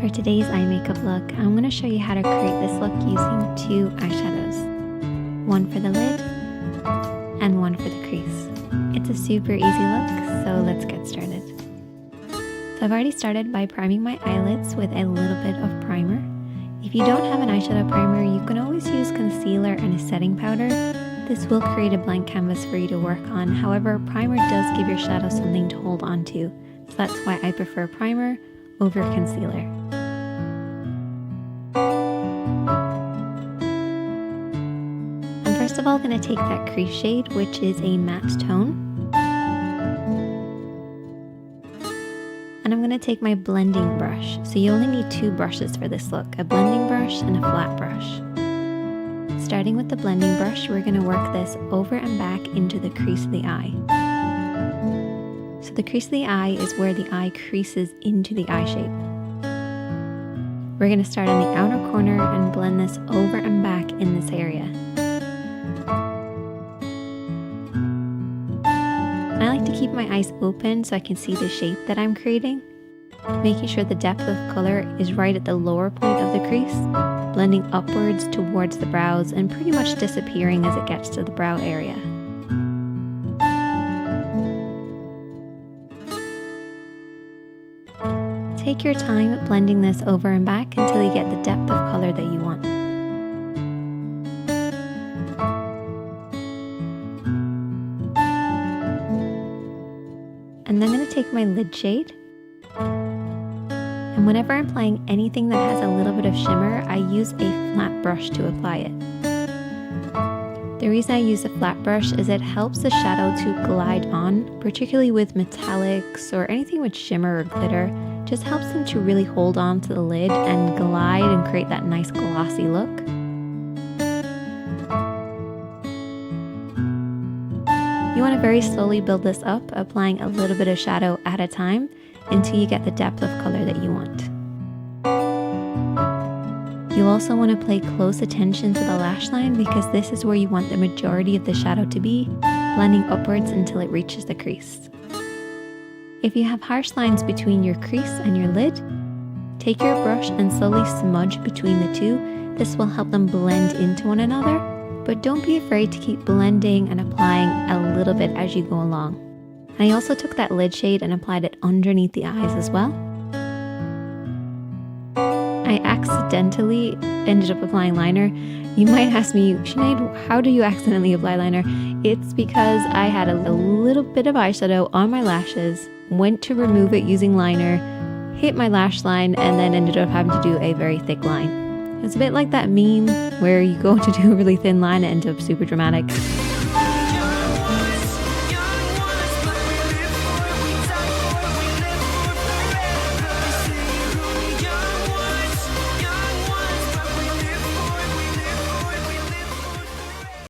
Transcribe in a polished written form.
For today's eye makeup look, I'm going to show you how to create this look using two eyeshadows. One for the lid and one for the crease. It's a super easy look, so let's get started. So I've already started by priming my eyelids with a little bit of primer. If you don't have an eyeshadow primer, you can always use concealer and a setting powder. This will create a blank canvas for you to work on. However, primer does give your shadow something to hold on to. So that's why I prefer primer over concealer. I'm first of all going to take that crease shade, which is a matte tone. And I'm going to take my blending brush. So you only need two brushes for this look, a blending brush and a flat brush. Starting with the blending brush, we're going to work this over and back into the crease of the eye. So the crease of the eye is where the eye creases into the eye shape. We're going to start on the outer corner and blend this over and back in this area. I like to keep my eyes open so I can see the shape that I'm creating, making sure the depth of color is right at the lower point of the crease, blending upwards towards the brows and pretty much disappearing as it gets to the brow area. Take your time blending this over and back until you get the depth of color that you want. And then I'm going to take my lid shade, and whenever I'm applying anything that has a little bit of shimmer, I use a flat brush to apply it. The reason I use a flat brush is it helps the shadow to glide on, particularly with metallics or anything with shimmer or glitter. Just helps them to really hold on to the lid and glide and create that nice glossy look. You want to very slowly build this up, applying a little bit of shadow at a time until you get the depth of color that you want. You also want to pay close attention to the lash line because this is where you want the majority of the shadow to be, blending upwards until it reaches the crease. If you have harsh lines between your crease and your lid, take your brush and slowly smudge between the two. This will help them blend into one another, but don't be afraid to keep blending and applying a little bit as you go along. I also took that lid shade and applied it underneath the eyes as well. I accidentally ended up applying liner. You might ask me, Sinead, how do you accidentally apply liner? It's because I had a little bit of eyeshadow on my lashes, went to remove it using liner, hit my lash line, and then ended up having to do a very thick line. It's a bit like that meme where you go to do a really thin line and end up super dramatic.